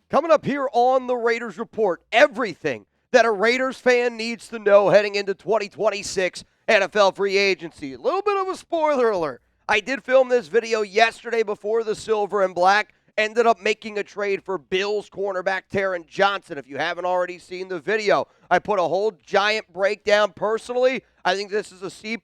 Coming up here on the Raiders Report, everything that a Raiders fan needs to know heading into 2026 NFL free agency. A little bit of a spoiler alert. I did film this video yesterday before the silver and black. Ended up making a trade for Bills cornerback Taron Johnson. If you haven't already seen the video, I put a whole giant breakdown. Personally, I think this is a C+,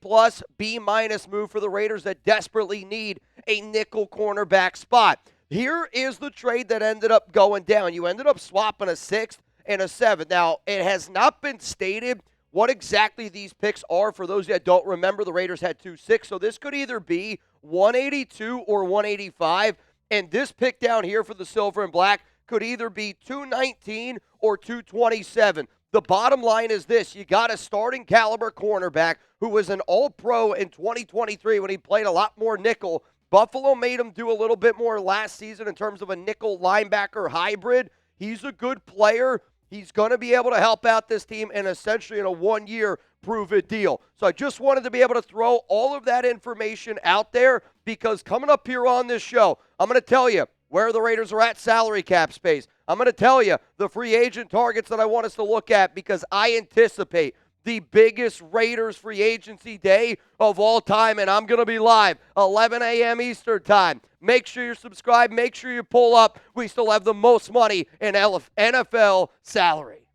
B- move for the Raiders that desperately need a nickel cornerback spot. Here is the trade that ended up going down. You ended up swapping a 6th and a 7th. Now, it has not been stated what exactly these picks are. For those that don't remember, the Raiders had 2 6, so this could either be 182 or 185. And this pick down here for the silver and black could either be 219 or 227. The bottom line is this. You got a starting caliber cornerback who was an all-pro in 2023 when he played a lot more nickel. Buffalo made him do a little bit more last season in terms of a nickel linebacker hybrid. He's a good player. He's going to be able to help out this team and essentially in a one-year prove-it deal. So I just wanted to be able to throw all of that information out there because coming up here on this show, I'm going to tell you where the Raiders are at salary cap space. I'm going to tell you the free agent targets that I want us to look at because I anticipate the biggest Raiders free agency day of all time, and I'm going to be live 11 a.m. Eastern time. Make sure you're subscribed. Make sure you pull up. We still have the most money in NFL salary.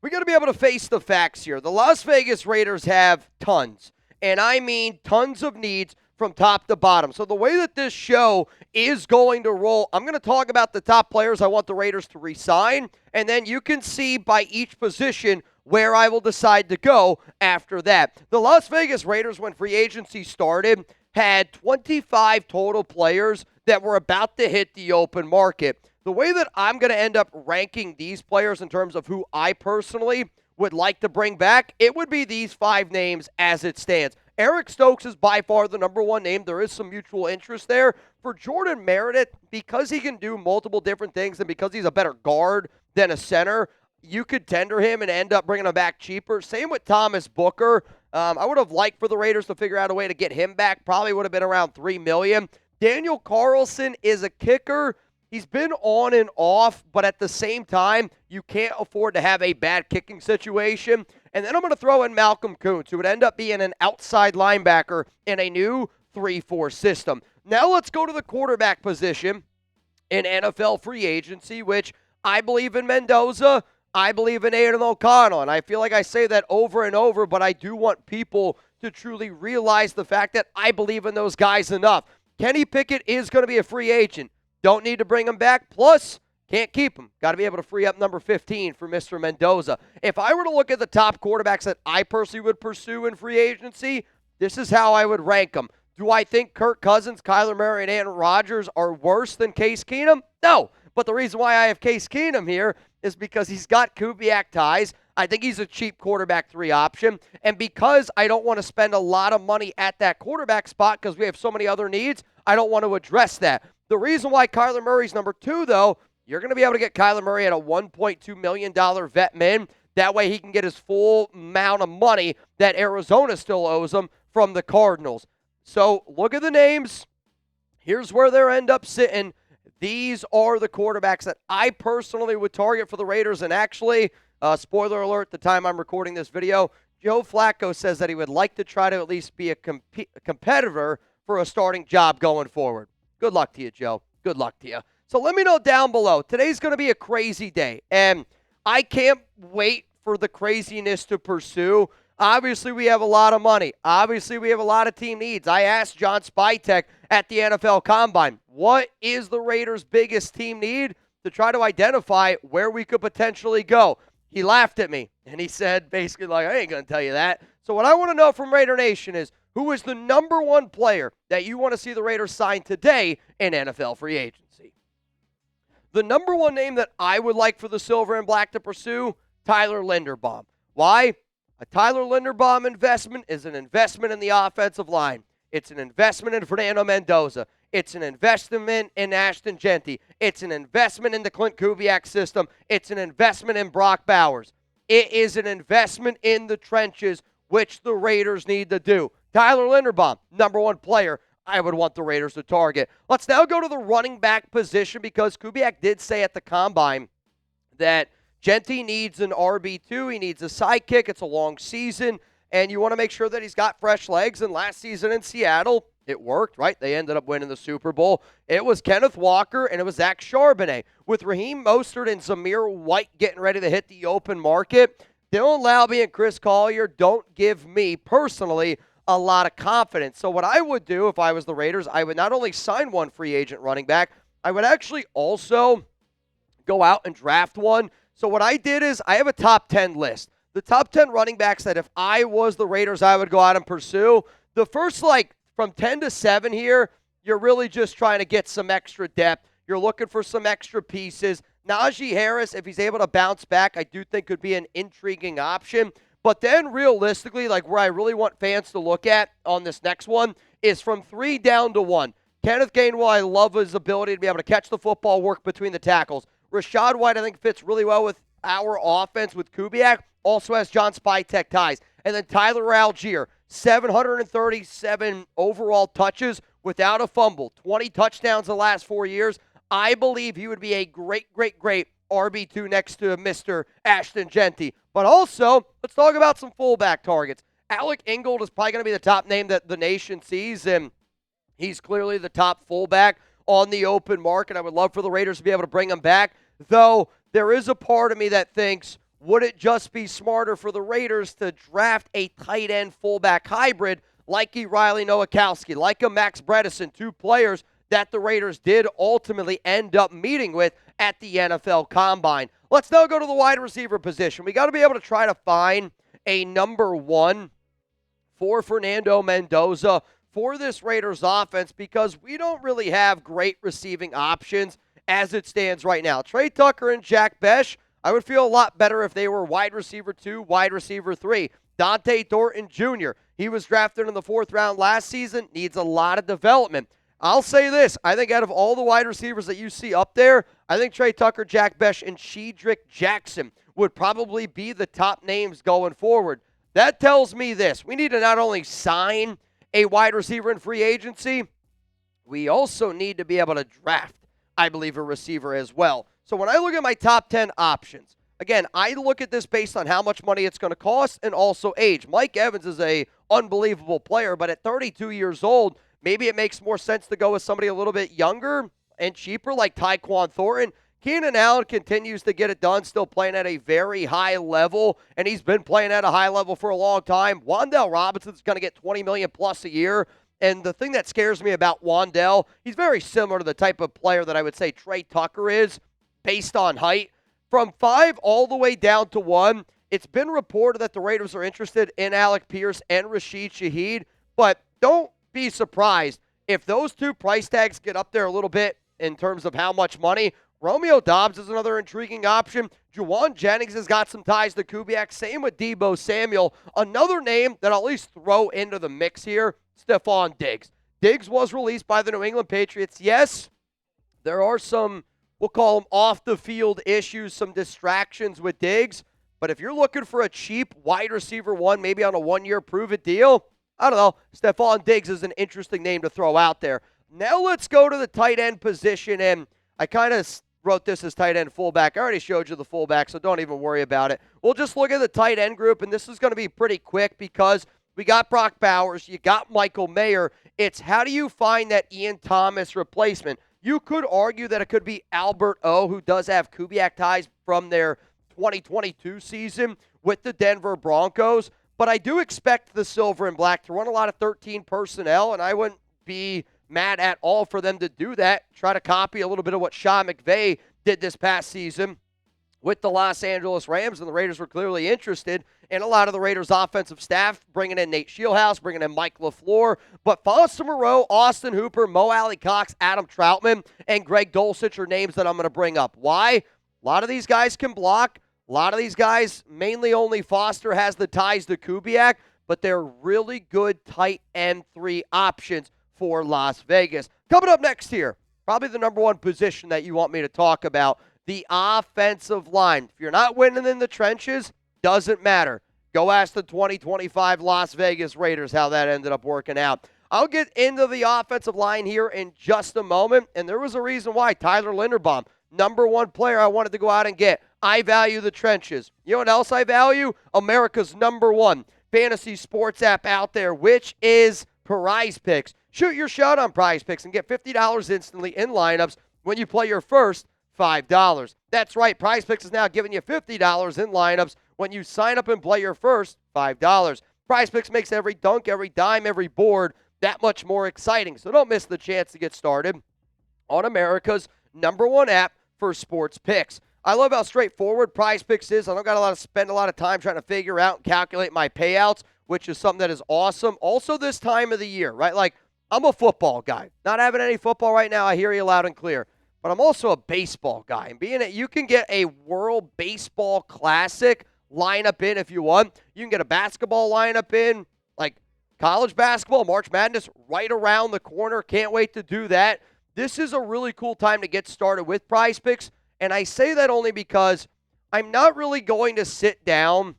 We got to be able to face the facts here. The Las Vegas Raiders have tons, and I mean tons of needs from top to bottom. So the way that this show is going to roll, I'm going to talk about the top players I want the Raiders to re-sign, and then you can see by each position where I will decide to go after that. The Las Vegas Raiders, when free agency started, had 25 total players that were about to hit the open market. The way that I'm going to end up ranking these players in terms of who I personally would like to bring back, it would be these 5 names as it stands. Eric Stokes is by far the number 1 name. There is some mutual interest there. For Jordan Meredith, because he can do multiple different things and because he's a better guard than a center, you could tender him and end up bringing him back cheaper. Same with Thomas Booker. I would have liked for the Raiders to figure out a way to get him back. Probably would have been around $3 million. Daniel Carlson is a kicker. He's been on and off, but at the same time, you can't afford to have a bad kicking situation. And then I'm going to throw in Malcolm Kuntz, who would end up being an outside linebacker in a new 3-4 system. Now let's go to the quarterback position in NFL free agency, which I believe in Mendoza. I believe in Aiden O'Connell, and I feel like I say that over and over, but I do want people to truly realize the fact that I believe in those guys enough. Kenny Pickett is going to be a free agent. Don't need to bring him back. Plus, can't keep him. Got to be able to free up number 15 for Mr. Mendoza. If I were to look at the top quarterbacks that I personally would pursue in free agency, this is how I would rank them. Do I think Kirk Cousins, Kyler Murray, and Aaron Rodgers are worse than Case Keenum? No. But the reason why I have Case Keenum here is because he's got Kubiak ties. I think he's a cheap quarterback 3 option. And because I don't want to spend a lot of money at that quarterback spot because we have so many other needs, I don't want to address that. The reason why Kyler Murray's number 2, though, you're going to be able to get Kyler Murray at a $1.2 million vet min. That way he can get his full amount of money that Arizona still owes him from the Cardinals. So look at the names. Here's where they end up sitting. These are the quarterbacks that I personally would target for the Raiders. And actually, spoiler alert, the time I'm recording this video, Joe Flacco says that he would like to try to at least be a competitor for a starting job going forward. Good luck to you, Joe. Good luck to you. So let me know down below. Today's going to be a crazy day, and I can't wait for the craziness to pursue. Obviously, we have a lot of money. Obviously, we have a lot of team needs. I asked John Spytek at the NFL Combine, what is the Raiders' biggest team need to try to identify where we could potentially go? He laughed at me, and he said basically like, I ain't going to tell you that. So what I want to know from Raider Nation is, who is the number 1 player that you want to see the Raiders sign today in NFL free agency? The number 1 name that I would like for the Silver and Black to pursue, Tyler Linderbaum. Why? A Tyler Linderbaum investment is an investment in the offensive line. It's an investment in Fernando Mendoza. It's an investment in Ashton Genty. It's an investment in the Clint Kubiak system. It's an investment in Brock Bowers. It is an investment in the trenches, which the Raiders need to do. Tyler Linderbaum, number one player I would want the Raiders to target. Let's now go to the running back position because Kubiak did say at the Combine that Genty needs an RB2. He needs a sidekick. It's a long season, and you want to make sure that he's got fresh legs. And last season in Seattle, it worked, right? They ended up winning the Super Bowl. It was Kenneth Walker, and it was Zach Charbonnet. With Raheem Mostert and Zamir White getting ready to hit the open market, Dylan Laube and Chris Collier don't give me, personally, a lot of confidence. So what I would do if I was the Raiders, I would not only sign one free agent running back, I would actually also go out and draft one. So what I did is I have a top 10 list. The top 10 running backs that if I was the Raiders, I would go out and pursue. The first, from 10 to 7 here, you're really just trying to get some extra depth. You're looking for some extra pieces. Najee Harris, if he's able to bounce back, I do think could be an intriguing option. But then realistically, where I really want fans to look at on this next one is from 3 down to 1. Kenneth Gainwell, I love his ability to be able to catch the football, work between the tackles. Rashad White, I think, fits really well with our offense with Kubiak. Also has John Spytek ties. And then Tyler Algier, 737 overall touches without a fumble, 20 touchdowns the last 4 years. I believe he would be a great, great, great RB2 next to Mr. Ashton Genty. But also, let's talk about some fullback targets. Alec Ingold is probably going to be the top name that the nation sees, and he's clearly the top fullback on the open market. I would love for the Raiders to be able to bring him back, though there is a part of me that thinks, would it just be smarter for the Raiders to draft a tight end fullback hybrid like a Riley Nowakowski, like a Maxx Bredesen, 2 players that the Raiders did ultimately end up meeting with at the NFL Combine. Let's now go to the wide receiver position. We got to be able to try to find a number 1 for Fernando Mendoza for this Raiders offense because we don't really have great receiving options as it stands right now. Trey Tucker and Jack Besh, I would feel a lot better if they were wide receiver 2, wide receiver 3. Dante Thornton Jr., he was drafted in the 4th round last season, needs a lot of development. I'll say this. I think out of all the wide receivers that you see up there, I think Trey Tucker, Jack Besh, and Shedrick Jackson would probably be the top names going forward. That tells me this. We need to not only sign a wide receiver in free agency, we also need to be able to draft, I believe, a receiver as well. So when I look at my top 10 options, again, I look at this based on how much money it's going to cost and also age. Mike Evans is an unbelievable player, but at 32 years old, maybe it makes more sense to go with somebody a little bit younger and cheaper like Tyquan Thornton. Keenan Allen continues to get it done, still playing at a very high level, and he's been playing at a high level for a long time. Wan'Dale Robinson's going to get $20 million plus a year, and the thing that scares me about Wan'Dale, he's very similar to the type of player that I would say Trey Tucker is, based on height. From 5 all the way down to 1, it's been reported that the Raiders are interested in Alec Pierce and Rashid Shaheed, but don't be surprised if those 2 price tags get up there a little bit in terms of how much money. Romeo Dobbs is another intriguing option. Juwan Jennings has got some ties to Kubiak. Same with Deebo Samuel. Another name that I'll at least throw into the mix here, Stephon Diggs. Diggs was released by the New England Patriots. Yes, there are some, we'll call them off-the-field issues, some distractions with Diggs. But if you're looking for a cheap wide receiver 1, maybe on a 1-year prove-it deal, I don't know. Stephon Diggs is an interesting name to throw out there. Now let's go to the tight end position, and I kind of wrote this as tight end fullback. I already showed you the fullback, so don't even worry about it. We'll just look at the tight end group, and this is going to be pretty quick because we got Brock Bowers, you got Michael Mayer. It's how do you find that Ian Thomas replacement? You could argue that it could be Albert O, who does have Kubiak ties from their 2022 season with the Denver Broncos. But I do expect the Silver and Black to run a lot of 13 personnel, and I wouldn't be mad at all for them to do that. Try to copy a little bit of what Sean McVay did this past season with the Los Angeles Rams, and the Raiders were clearly interested in a lot of the Raiders' offensive staff, bringing in Nate Shieldhouse, bringing in Mike LaFleur. But Foster Moreau, Austin Hooper, Mo Alley Cox, Adam Troutman, and Greg Dulcich are names that I'm going to bring up. Why? A lot of these guys can block. A lot of these guys, mainly only Foster has the ties to Kubiak, but they're really good tight end 3 options for Las Vegas. Coming up next here, probably the number 1 position that you want me to talk about, the offensive line. If you're not winning in the trenches, doesn't matter. Go ask the 2025 Las Vegas Raiders how that ended up working out. I'll get into the offensive line here in just a moment, and there was a reason why. Tyler Linderbaum, number one player I wanted to go out and get. I value the trenches. You know what else I value? America's number one fantasy sports app out there, which is Prize Picks. Shoot your shot on Prize Picks and get $50 instantly in lineups when you play your first $5. That's right, Prize Picks is now giving you $50 in lineups when you sign up and play your first $5. Prize Picks makes every dunk, every dime, every board that much more exciting. So don't miss the chance to get started on America's number one app for sports picks. I love how straightforward Prize Picks is. I don't got to spend a lot of time trying to figure out and calculate my payouts, which is something that is awesome. Also this time of the year, right? Like, I'm a football guy. Not having any football right now, I hear you loud and clear. But I'm also a baseball guy. And being that you can get a World Baseball Classic lineup in if you want. You can get a basketball lineup in, like college basketball, March Madness, right around the corner. Can't wait to do that. This is a really cool time to get started with Prize Picks. And I say that only because I'm not really going to sit down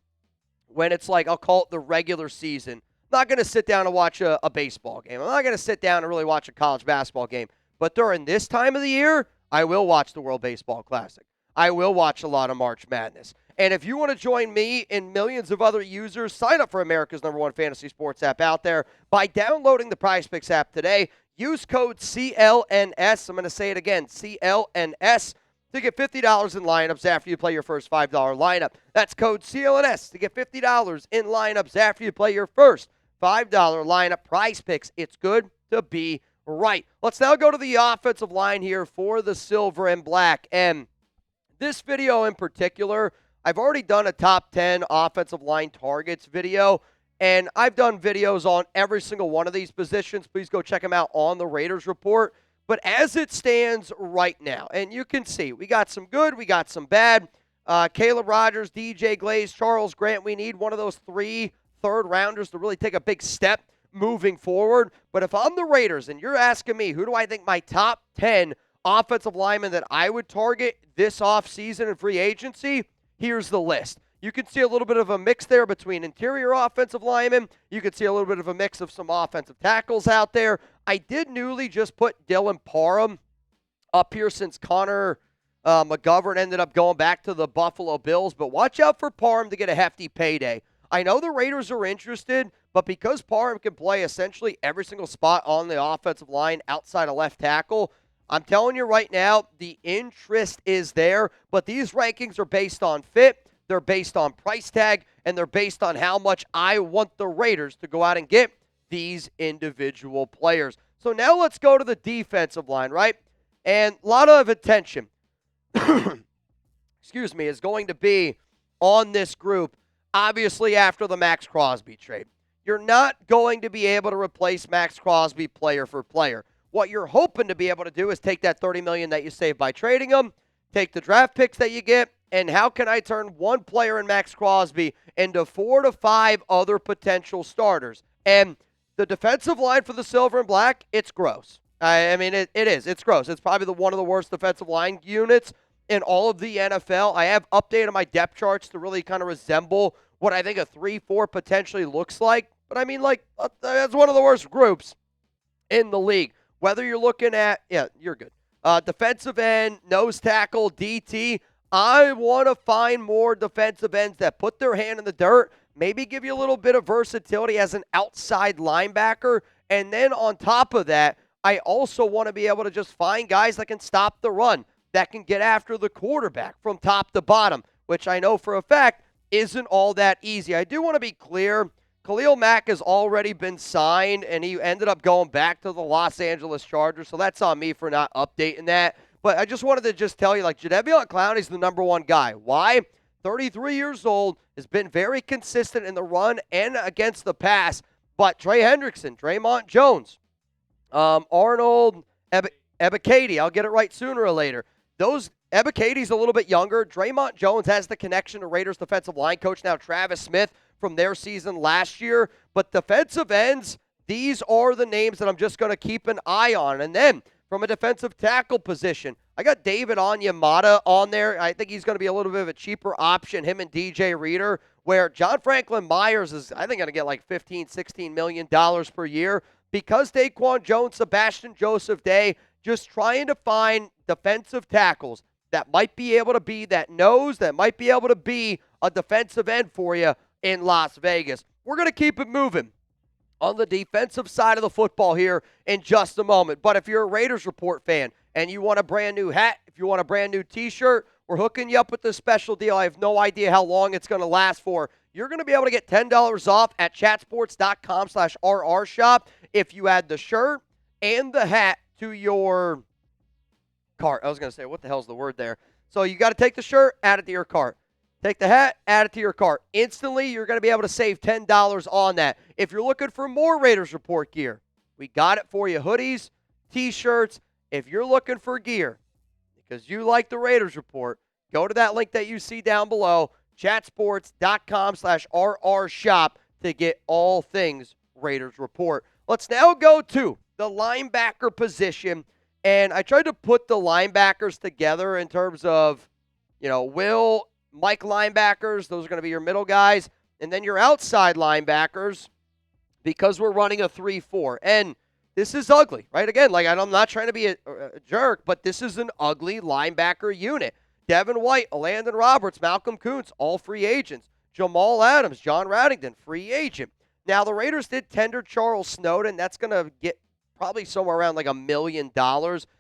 when it's like, I'll call it the regular season. I'm not going to sit down and watch a baseball game. I'm not going to sit down and really watch a college basketball game. But during this time of the year, I will watch the World Baseball Classic. I will watch a lot of March Madness. And if you want to join me and millions of other users, sign up for America's number one fantasy sports app out there by downloading the Prize Picks app today. Use code CLNS. I'm going to say it again, CLNS, to get $50 in lineups after you play your first $5 lineup. That's code CLNS to get $50 in lineups after you play your first $5 lineup. Prize Picks. It's good to be right. Let's now go to the offensive line here for the Silver and Black. And this video in particular, I've already done a top 10 offensive line targets video, and I've done videos on every single one of these positions. Please go check them out on the Raiders Report. But as it stands right now, and you can see, we got some good, we got some bad. Caleb Rogers, DJ Glaze, Charles Grant, we need one of those 3 third-rounders to really take a big step moving forward. But if I'm the Raiders and you're asking me, who do I think my top 10 offensive linemen that I would target this offseason in free agency, here's the list. You can see a little bit of a mix there between interior offensive linemen. You can see a little bit of a mix of some offensive tackles out there. I did newly just put Dylan Parham up here since Connor McGovern ended up going back to the Buffalo Bills. But watch out for Parham to get a hefty payday. I know the Raiders are interested, but because Parham can play essentially every single spot on the offensive line outside of left tackle, I'm telling you right now, the interest is there, but these rankings are based on fit, they're based on price tag, and they're based on how much I want the Raiders to go out and get these individual players. So now let's go to the defensive line, right? And a lot of attention, excuse me, is going to be on this group, obviously after the Maxx Crosby trade. You're not going to be able to replace Maxx Crosby player for player. What you're hoping to be able to do is take that $30 million that you save by trading him, take the draft picks that you get, and how can I turn one player in Maxx Crosby into 4 to 5 other potential starters? And the defensive line for the Silver and Black, it's gross. I mean, it is. It's gross. It's probably one of the worst defensive line units in all of the NFL. I have updated my depth charts to really kind of resemble what I think a 3-4 potentially looks like. But I mean, like, that's one of the worst groups in the league. Whether you're looking at, yeah, you're good. Defensive end, nose tackle, DT, I want to find more defensive ends that put their hand in the dirt, maybe give you a little bit of versatility as an outside linebacker. And then on top of that, I also want to be able to just find guys that can stop the run, that can get after the quarterback from top to bottom, which I know for a fact isn't all that easy. I do want to be clear. Khalil Mack has already been signed, and he ended up going back to the Los Angeles Chargers, so that's on me for not updating that. But I just wanted to just tell you, like, Jadeveon Clowney's the number one guy. Why? 33 years old, has been very consistent in the run and against the pass. But Trey Hendrickson, Draymond Jones, Arnold Ebiketie, I'll get it right sooner or later. Ebiketie's a little bit younger. Draymond Jones has the connection to Raiders defensive line coach now Travis Smith from their season last year. But defensive ends, these are the names that I'm just going to keep an eye on. And then from a defensive tackle position, I got David Onyemata on there. I think he's going to be a little bit of a cheaper option, him and DJ Reader, where John Franklin Myers is, I think, going to get like $15-16 million per year because Daquan Jones, Sebastian Joseph Day, just trying to find defensive tackles that might be able to be that nose, that might be able to be a defensive end for you in Las Vegas. We're going to keep it moving on the defensive side of the football here in just a moment. But if you're a Raiders Report fan and you want a brand new hat, if you want a brand new t-shirt, we're hooking you up with this special deal. I have no idea how long it's going to last for. You're going to be able to get $10 off at chatsports.com/RR shop if you add the shirt and the hat to your cart. I was going to say, what the hell's the word there? So you got to take the shirt, add it to your cart. Take the hat, add it to your cart. Instantly, you're going to be able to save $10 on that. If you're looking for more Raiders Report gear, we got it for you. Hoodies, t-shirts. If you're looking for gear because you like the Raiders Report, go to that link that you see down below, chatsports.com/RR shop to get all things Raiders Report. Let's now go to the linebacker position. And I tried to put the linebackers together in terms of, Will, Mike linebackers, those are going to be your middle guys, and then your outside linebackers because we're running a 3-4. And this is ugly, right? Again, I'm not trying to be a jerk, but this is an ugly linebacker unit. Devin White, Landon Roberts, Malcolm Kuntz, all free agents. Jamal Adams, John Raddington, free agent. Now, the Raiders did tender Charles Snowden. That's going to get probably somewhere around like $1 million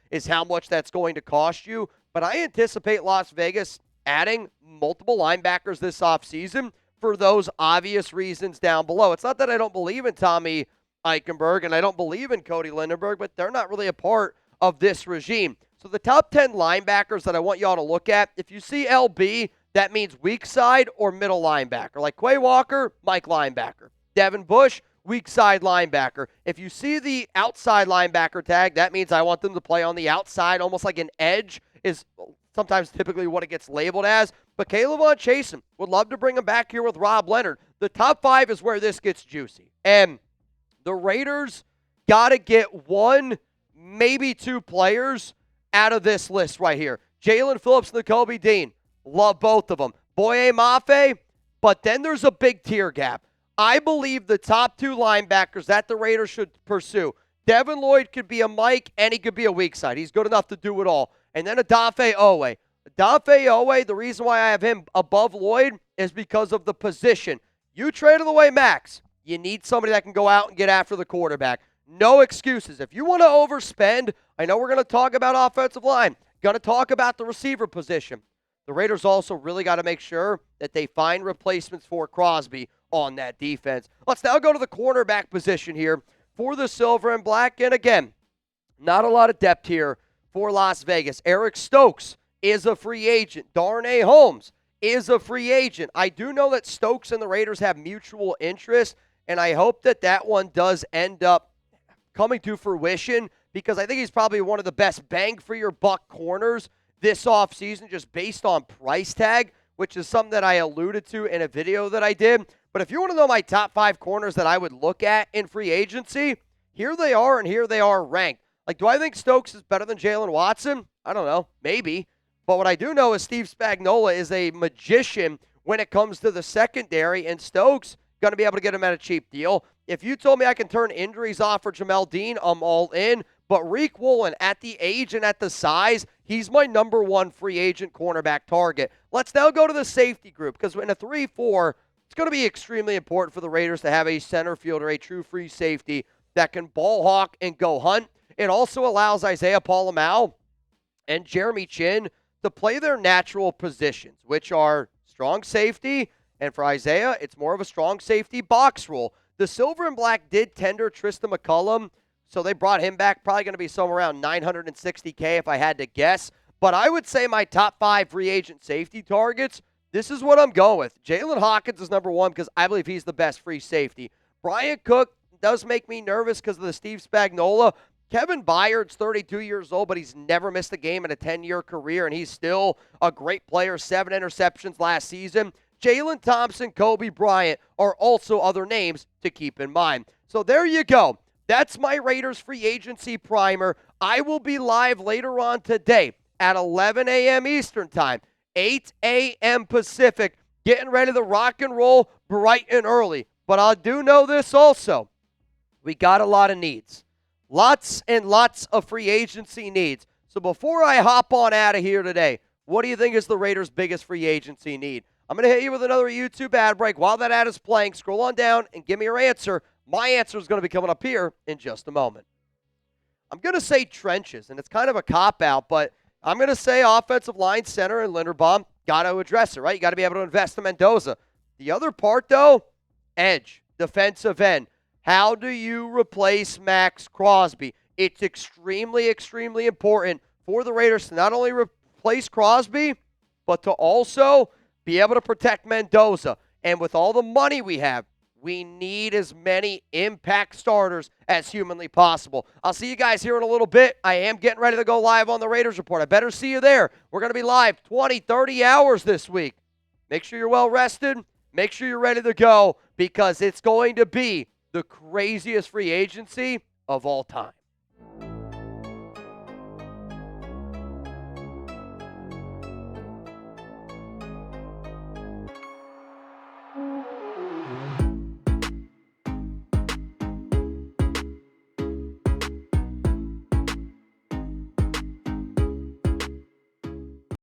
is how much that's going to cost you. But I anticipate Las Vegas adding multiple linebackers this offseason for those obvious reasons down below. It's not that I don't believe in Tommy Eichenberg and I don't believe in Cody Lindenberg, but they're not really a part of this regime. So the top 10 linebackers that I want y'all to look at, if you see LB, that means weak side or middle linebacker. Like Quay Walker, Mike linebacker. Devin Bush, weak side linebacker. If you see the outside linebacker tag, that means I want them to play on the outside, almost like an edge is sometimes typically what it gets labeled as. But Caleb Von Chasen, would love to bring him back here with Rob Leonard. The top 5 is where this gets juicy. And the Raiders got to get 1, maybe 2 players out of this list right here. Jalen Phillips and Nakobe Dean. Love both of them. Boye Mafe, but then there's a big tier gap. I believe the top 2 linebackers that the Raiders should pursue. Devin Lloyd could be a Mike, and he could be a weak side. He's good enough to do it all. And then Odafe Owe. Odafe Owe, the reason why I have him above Lloyd is because of the position. You traded away Maxx. You need somebody that can go out and get after the quarterback. No excuses. If you want to overspend, I know we're going to talk about offensive line. Going to talk about the receiver position. The Raiders also really got to make sure that they find replacements for Crosby on that defense. Let's now go to the cornerback position here for the Silver and Black. And again, not a lot of depth here for Las Vegas. Eric Stokes is a free agent. Darnay Holmes is a free agent. I do know that Stokes and the Raiders have mutual interest, and I hope that that one does end up coming to fruition because I think he's probably one of the best bang-for-your-buck corners this offseason just based on price tag, which is something that I alluded to in a video that I did. But if you want to know my top 5 corners that I would look at in free agency, here they are, and here they are ranked. Like, do I think Stokes is better than Jalen Watson? I don't know. Maybe. But what I do know is Steve Spagnuolo is a magician when it comes to the secondary, and Stokes going to be able to get him at a cheap deal. If you told me I can turn injuries off for Jamel Dean, I'm all in. But Reek Woolen, at the age and at the size, he's my number 1 free agent cornerback target. Let's now go to the safety group because in a 3-4, it's going to be extremely important for the Raiders to have a center fielder, a true free safety that can ball hawk and go hunt. It also allows Isaiah Palamau and Jeremy Chin to play their natural positions, which are strong safety, and for Isaiah, it's more of a strong safety box rule. The Silver and Black did tender Tristan McCullum, so they brought him back, probably going to be somewhere around $960K if I had to guess. But I would say my top 5 free agent safety targets, this is what I'm going with. Jalen Hawkins is number 1 because I believe he's the best free safety. Brian Cook does make me nervous because of the Steve Spagnuolo. Kevin Byard's 32 years old, but he's never missed a game in a 10-year career, and he's still a great player. 7 interceptions last season. Jalen Thompson, Kobe Bryant are also other names to keep in mind. So there you go. That's my Raiders free agency primer. I will be live later on today at 11 a.m. Eastern Time, 8 a.m. Pacific, getting ready to rock and roll bright and early. But I do know this also. We got a lot of needs. Lots and lots of free agency needs. So before I hop on out of here today, what do you think is the Raiders' biggest free agency need? I'm going to hit you with another YouTube ad break. While that ad is playing, scroll on down and give me your answer. My answer is going to be coming up here in just a moment. I'm going to say trenches, and it's kind of a cop-out, but I'm going to say offensive line, center, and Linderbaum. Got to address it, right? You got to be able to invest in Mendoza. The other part, though, edge, defensive end. How do you replace Maxx Crosby? It's extremely, extremely important for the Raiders to not only replace Crosby, but to also be able to protect Mendoza. And with all the money we have, we need as many impact starters as humanly possible. I'll see you guys here in a little bit. I am getting ready to go live on the Raiders Report. I better see you there. We're going to be live 20, 30 hours this week. Make sure you're well rested. Make sure you're ready to go because it's going to be the craziest free agency of all time.